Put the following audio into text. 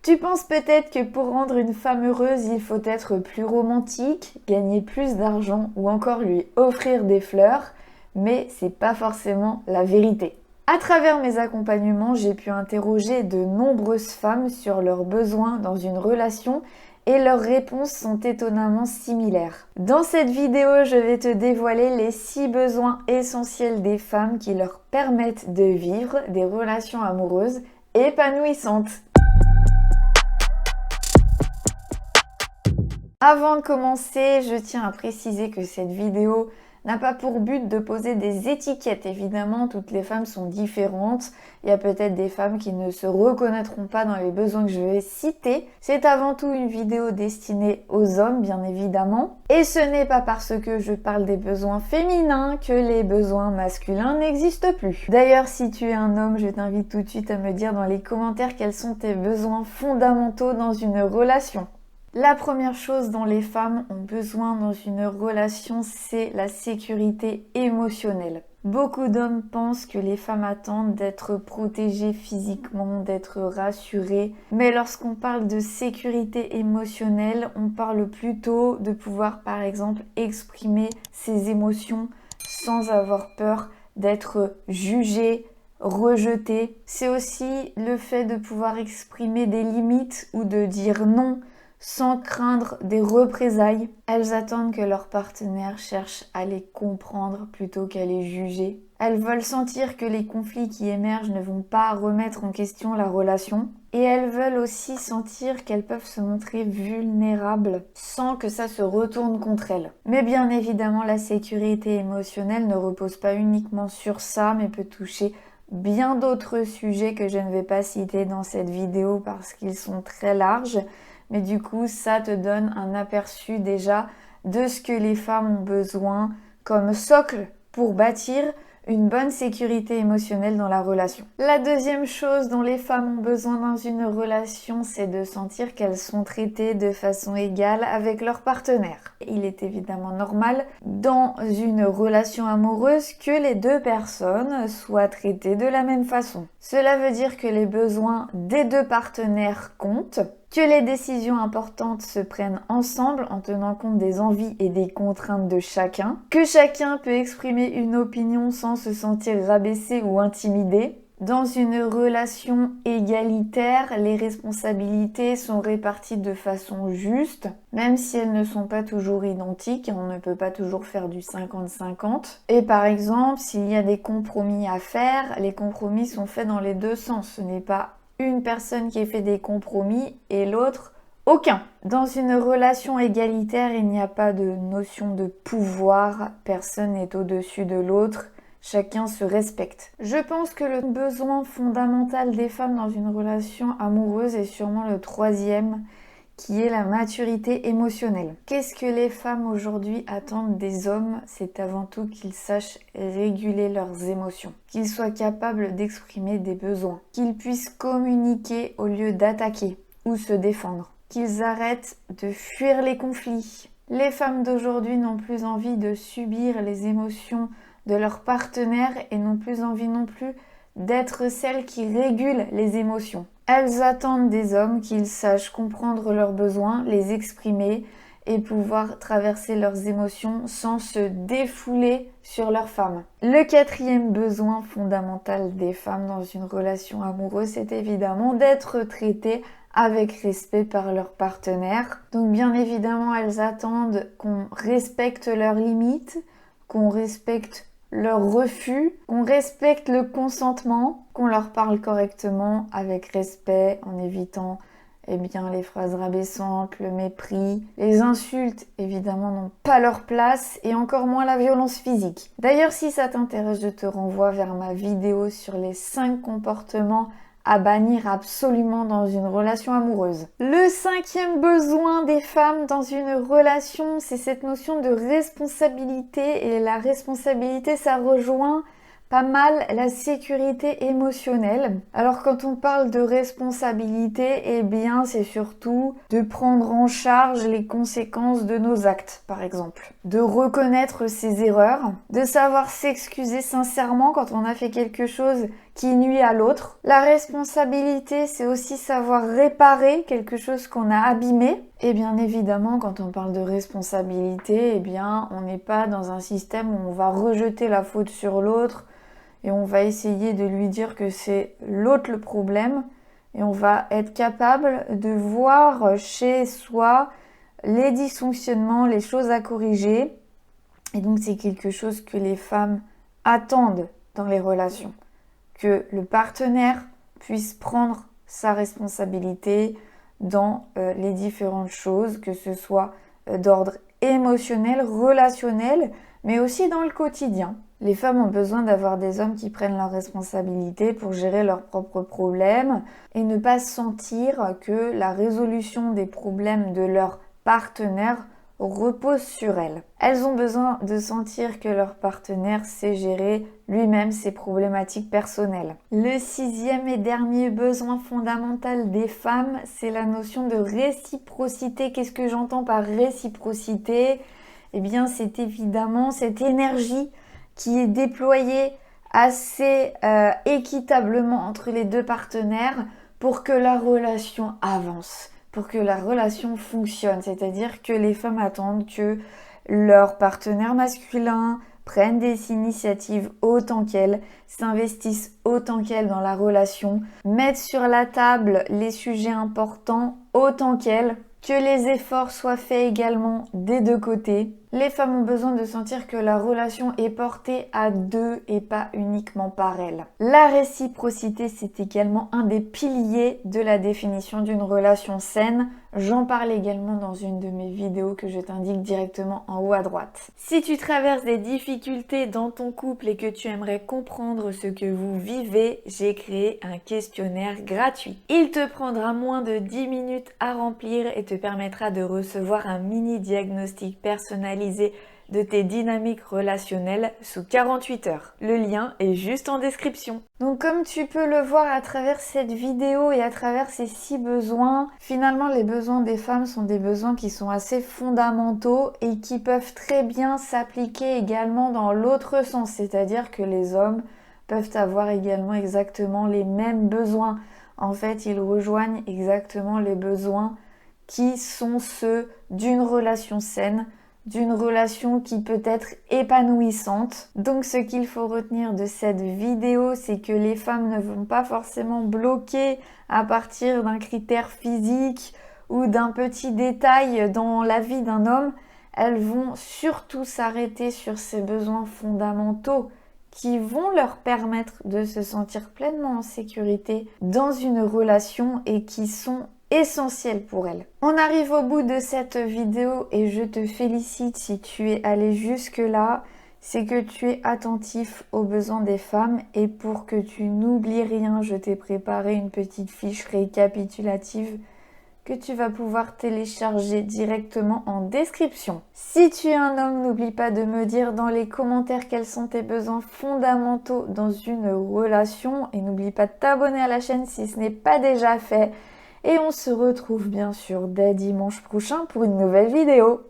Tu penses peut-être que pour rendre une femme heureuse, il faut être plus romantique, gagner plus d'argent ou encore lui offrir des fleurs, mais c'est pas forcément la vérité. À travers mes accompagnements, j'ai pu interroger de nombreuses femmes sur leurs besoins dans une relation et leurs réponses sont étonnamment similaires. Dans cette vidéo, je vais te dévoiler les 6 besoins essentiels des femmes qui leur permettent de vivre des relations amoureuses épanouissantes. Avant de commencer, je tiens à préciser que cette vidéo n'a pas pour but de poser des étiquettes. Évidemment, toutes les femmes sont différentes. Il y a peut-être des femmes qui ne se reconnaîtront pas dans les besoins que je vais citer. C'est avant tout une vidéo destinée aux hommes, bien évidemment. Et ce n'est pas parce que je parle des besoins féminins que les besoins masculins n'existent plus. D'ailleurs, si tu es un homme, je t'invite tout de suite à me dire dans les commentaires quels sont tes besoins fondamentaux dans une relation. La première chose dont les femmes ont besoin dans une relation, c'est la sécurité émotionnelle. Beaucoup d'hommes pensent que les femmes attendent d'être protégées physiquement, d'être rassurées. Mais lorsqu'on parle de sécurité émotionnelle, on parle plutôt de pouvoir, par exemple, exprimer ses émotions sans avoir peur d'être jugée, rejetée. C'est aussi le fait de pouvoir exprimer des limites ou de dire non sans craindre des représailles. Elles attendent que leur partenaire cherche à les comprendre plutôt qu'à les juger. Elles veulent sentir que les conflits qui émergent ne vont pas remettre en question la relation. Et elles veulent aussi sentir qu'elles peuvent se montrer vulnérables sans que ça se retourne contre elles. Mais bien évidemment, la sécurité émotionnelle ne repose pas uniquement sur ça, mais peut toucher bien d'autres sujets que je ne vais pas citer dans cette vidéo parce qu'ils sont très larges. Mais du coup, ça te donne un aperçu déjà de ce que les femmes ont besoin comme socle pour bâtir une bonne sécurité émotionnelle dans la relation. La deuxième chose dont les femmes ont besoin dans une relation, c'est de sentir qu'elles sont traitées de façon égale avec leur partenaire. Il est évidemment normal dans une relation amoureuse que les deux personnes soient traitées de la même façon. Cela veut dire que les besoins des deux partenaires comptent, que les décisions importantes se prennent ensemble en tenant compte des envies et des contraintes de chacun, que chacun peut exprimer une opinion sans se sentir rabaissé ou intimidé. Dans une relation égalitaire, les responsabilités sont réparties de façon juste, même si elles ne sont pas toujours identiques, on ne peut pas toujours faire du 50-50. Et par exemple, s'il y a des compromis à faire, les compromis sont faits dans les deux sens. Ce n'est pas une personne qui fait des compromis et l'autre aucun. Dans une relation égalitaire, il n'y a pas de notion de pouvoir, personne n'est au-dessus de l'autre, chacun se respecte. Je pense que le besoin fondamental des femmes dans une relation amoureuse est sûrement le troisième, qui est la maturité émotionnelle. Qu'est-ce que les femmes aujourd'hui attendent des hommes? C'est avant tout qu'ils sachent réguler leurs émotions, qu'ils soient capables d'exprimer des besoins, qu'ils puissent communiquer au lieu d'attaquer ou se défendre, qu'ils arrêtent de fuir les conflits. Les femmes d'aujourd'hui n'ont plus envie de subir les émotions de leur partenaire et n'ont plus envie non plus d'être celles qui régulent les émotions. Elles attendent des hommes qu'ils sachent comprendre leurs besoins, les exprimer et pouvoir traverser leurs émotions sans se défouler sur leurs femmes. Le quatrième besoin fondamental des femmes dans une relation amoureuse, c'est évidemment d'être traitées avec respect par leur partenaire. Donc bien évidemment, elles attendent qu'on respecte leurs limites, qu'on respecte leur refus, qu'on respecte le consentement, qu'on leur parle correctement, avec respect, en évitant les phrases rabaissantes, le mépris. Les insultes, évidemment, n'ont pas leur place et encore moins la violence physique. D'ailleurs, si ça t'intéresse, je te renvoie vers ma vidéo sur les 5 comportements à bannir absolument dans une relation amoureuse. Le cinquième besoin des femmes dans une relation, c'est cette notion de responsabilité. Et la responsabilité, ça rejoint pas mal la sécurité émotionnelle. Alors quand on parle de responsabilité, eh bien c'est surtout de prendre en charge les conséquences de nos actes, par exemple. De reconnaître ses erreurs, de savoir s'excuser sincèrement quand on a fait quelque chose qui nuit à l'autre. La responsabilité, c'est aussi savoir réparer quelque chose qu'on a abîmé. Et bien évidemment, quand on parle de responsabilité, eh bien, on n'est pas dans un système où on va rejeter la faute sur l'autre et on va essayer de lui dire que c'est l'autre le problème. Et on va être capable de voir chez soi les dysfonctionnements, les choses à corriger. Et donc c'est quelque chose que les femmes attendent dans les relations. Que le partenaire puisse prendre sa responsabilité dans les différentes choses, que ce soit d'ordre émotionnel, relationnel, mais aussi dans le quotidien. Les femmes ont besoin d'avoir des hommes qui prennent leurs responsabilités pour gérer leurs propres problèmes et ne pas sentir que la résolution des problèmes de leur partenaire repose sur elles. Elles ont besoin de sentir que leur partenaire sait gérer lui-même ses problématiques personnelles. Le 6e et dernier besoin fondamental des femmes, c'est la notion de réciprocité. Qu'est-ce que j'entends par réciprocité ? Eh bien, c'est évidemment cette énergie qui est déployée assez équitablement entre les deux partenaires pour que la relation avance, pour que la relation fonctionne. C'est-à-dire que les femmes attendent que leur partenaire masculin prenne des initiatives autant qu'elles, s'investissent autant qu'elles dans la relation, mettent sur la table les sujets importants autant qu'elles, que les efforts soient faits également des deux côtés. Les femmes ont besoin de sentir que la relation est portée à deux et pas uniquement par elles. La réciprocité, c'est également un des piliers de la définition d'une relation saine. J'en parle également dans une de mes vidéos que je t'indique directement en haut à droite. Si tu traverses des difficultés dans ton couple et que tu aimerais comprendre ce que vous vivez, j'ai créé un questionnaire gratuit. Il te prendra moins de 10 minutes à remplir et te permettra de recevoir un mini diagnostic personnalisé de tes dynamiques relationnelles sous 48 heures. Le lien est juste en description. Donc comme tu peux le voir à travers cette vidéo et à travers ces 6 besoins, finalement les besoins des femmes sont des besoins qui sont assez fondamentaux et qui peuvent très bien s'appliquer également dans l'autre sens, c'est-à-dire que les hommes peuvent avoir également exactement les mêmes besoins. En fait, ils rejoignent exactement les besoins qui sont ceux d'une relation saine, d'une relation qui peut être épanouissante. Donc ce qu'il faut retenir de cette vidéo, c'est que les femmes ne vont pas forcément bloquer à partir d'un critère physique ou d'un petit détail dans la vie d'un homme. Elles vont surtout s'arrêter sur ces besoins fondamentaux qui vont leur permettre de se sentir pleinement en sécurité dans une relation et qui sont essentiel pour elle. On arrive au bout de cette vidéo et je te félicite si tu es allé jusque là. C'est que tu es attentif aux besoins des femmes et pour que tu n'oublies rien, je t'ai préparé une petite fiche récapitulative que tu vas pouvoir télécharger directement en description. Si tu es un homme, n'oublie pas de me dire dans les commentaires quels sont tes besoins fondamentaux dans une relation et n'oublie pas de t'abonner à la chaîne si ce n'est pas déjà fait. Et on se retrouve bien sûr dès dimanche prochain pour une nouvelle vidéo.